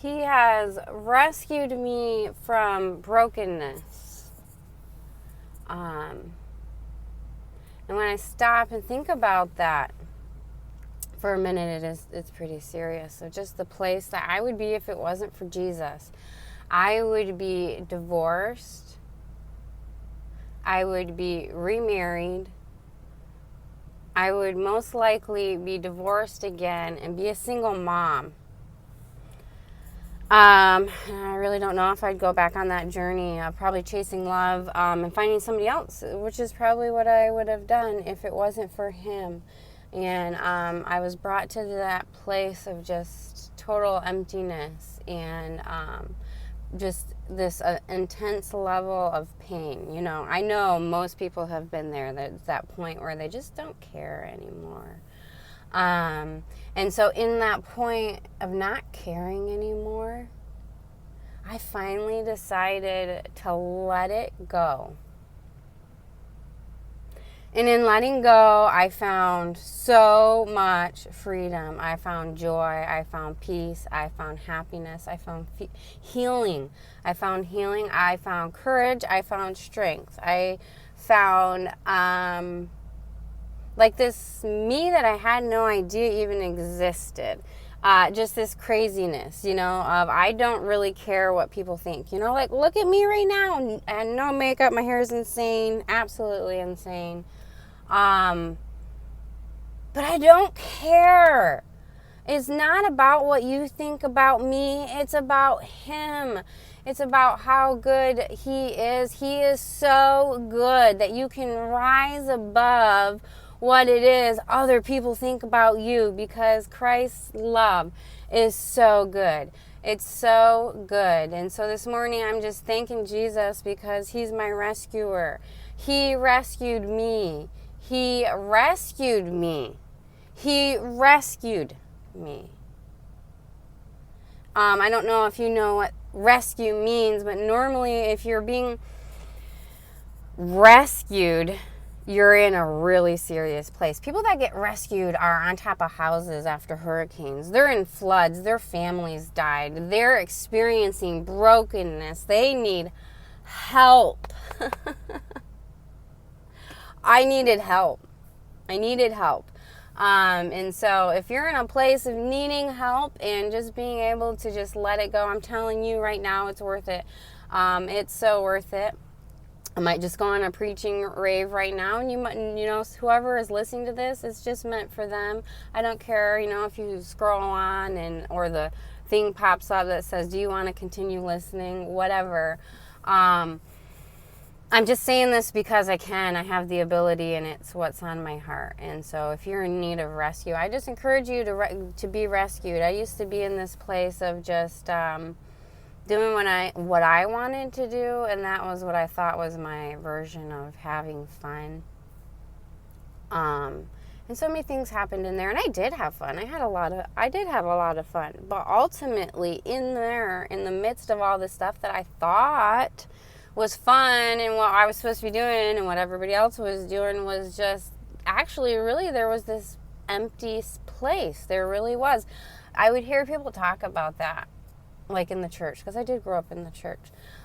He has rescued me from brokenness. And when I stop and think about that for a minute, it's pretty serious. So just the place that I would be if it wasn't for Jesus. I would be divorced. I would be remarried. I would most likely be divorced again and be a single mom. I really don't know if I'd go back on that journey of probably chasing love and finding somebody else, which is probably what I would have done if it wasn't for him. And I was brought to that place of just total emptiness and just this intense level of pain. You know, I know most people have been there. That's that point where they just don't care anymore. And so in that point of not caring anymore, I finally decided to let it go. And in letting go, I found so much freedom. I found joy. I found peace. I found happiness. I found healing. I found healing. I found courage. I found strength. I found like this me that I had no idea even existed. Just this craziness, you know, of I don't really care what people think. You know, like, look at me right now. And no makeup. My hair is insane. Absolutely insane. But I don't care. It's not about what you think about me. It's about him. It's about how good he is. He is so good that you can rise above what it is other people think about you, because Christ's love is so good. It's so good. And so this morning I'm just thanking Jesus because he's my rescuer. He rescued me. He rescued me. He rescued me. I don't know if you know what rescue means, but normally if you're being rescued, you're in a really serious place. People that get rescued are on top of houses after hurricanes. They're in floods. Their families died. They're experiencing brokenness. They need help. I needed help. And so if you're in a place of needing help and just being able to just let it go, I'm telling you right now, it's worth it. It's so worth it. I might just go on a preaching rave right now, and you know, whoever is listening to this, it's just meant for them. I don't care, you know, if you scroll on or the thing pops up that says, do you want to continue listening? Whatever. I'm just saying this because I can. I have the ability, and it's what's on my heart. And so if you're in need of rescue, I just encourage you to be rescued. I used to be in this place of just doing what I wanted to do, and that was what I thought was my version of having fun. And so many things happened in there, and I did have fun. I did have a lot of fun. But ultimately, in there, in the midst of all the stuff that I thought was fun and what I was supposed to be doing and what everybody else was doing was just actually really there was this empty place. There really was. I would hear people talk about that, like in the church, because I did grow up in the church,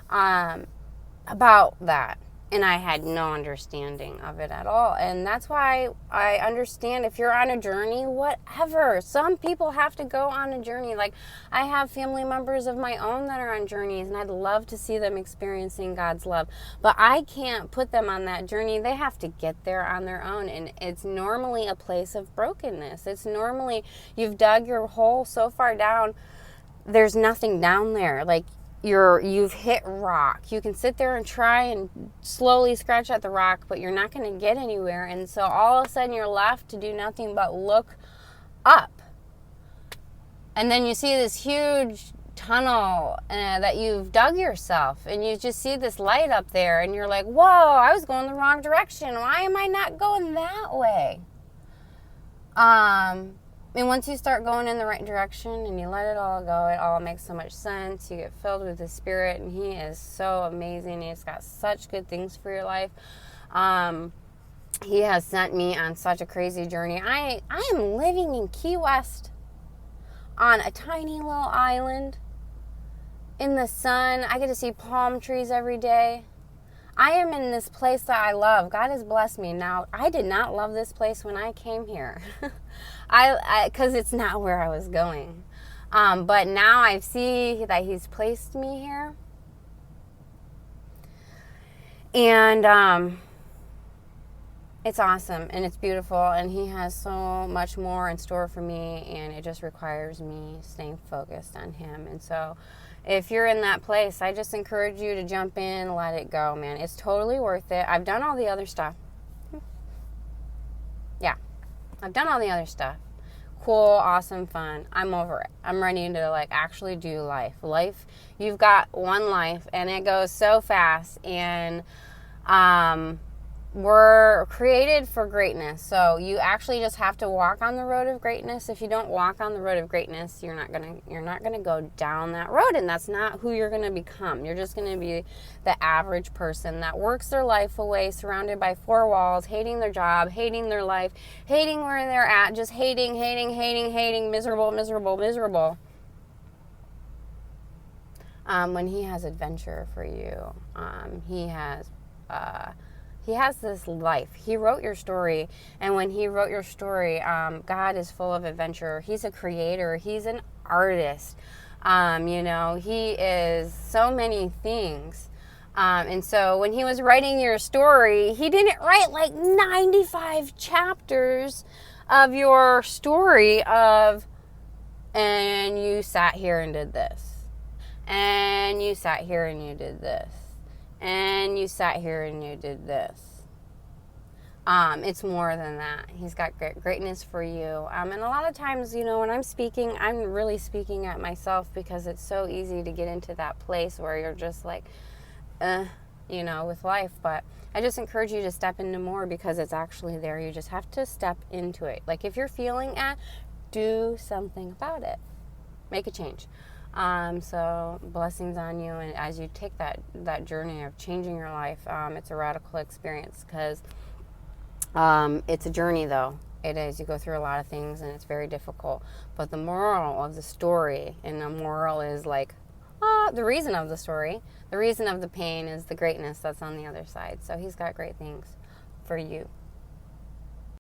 about that. And I had no understanding of it at all. And that's why I understand if you're on a journey, whatever. Some people have to go on a journey. Like, I have family members of my own that are on journeys, and I'd love to see them experiencing God's love. But I can't put them on that journey. They have to get there on their own. And it's normally a place of brokenness. It's normally you've dug your hole so far down, there's nothing down there. Like, you've hit rock. You can sit there and try and slowly scratch at the rock, but you're not going to get anywhere. And so all of a sudden you're left to do nothing but look up. And then you see this huge tunnel that you've dug yourself, and you just see this light up there, and you're like, whoa, I was going the wrong direction. Why am I not going that way? And once you start going in the right direction and you let it all go, it all makes so much sense. You get filled with the Spirit, and He is so amazing. He's got such good things for your life. He has sent me on such a crazy journey. I am living in Key West on a tiny little island in the sun. I get to see palm trees every day. I am in this place that I love. God has blessed me. Now, I did not love this place when I came here. Because it's not where I was going. But now I see that He's placed me here. And it's awesome and it's beautiful, and He has so much more in store for me, and it just requires me staying focused on Him. And so if you're in that place, I just encourage you to jump in, let it go, man. It's totally worth it. I've done all the other stuff. Yeah, I've done all the other stuff. Cool, awesome, fun. I'm over it. I'm ready to like actually do life. Life, you've got one life, and it goes so fast, and we're created for greatness. So you actually just have to walk on the road of greatness. If you don't walk on the road of greatness, you're not gonna go down that road, and that's not who you're gonna become. You're just gonna be the average person that works their life away, surrounded by four walls, hating their job, hating their life, hating where they're at, just hating, miserable. When He has adventure for you, He has this life. He wrote your story, and when He wrote your story, God is full of adventure. He's a creator. He's an artist. He is so many things. And so when He was writing your story, He didn't write like 95 chapters of your story and you sat here and did this. And you sat here and you did this. And you sat here and you did this. It's more than that. He's got greatness for you. And a lot of times, when I'm speaking, I'm really speaking at myself, because it's so easy to get into that place where you're just like, with life. But I just encourage you to step into more, because it's actually there. You just have to step into it. Like if you're feeling do something about it. Make a change. So blessings on you, and as you take that journey of changing your life, it's a radical experience, because it's a journey, though. It is. You go through a lot of things, and it's very difficult. But the moral of the story, and the moral is like, the reason of the story, the reason of the pain is the greatness that's on the other side. So He's got great things for you.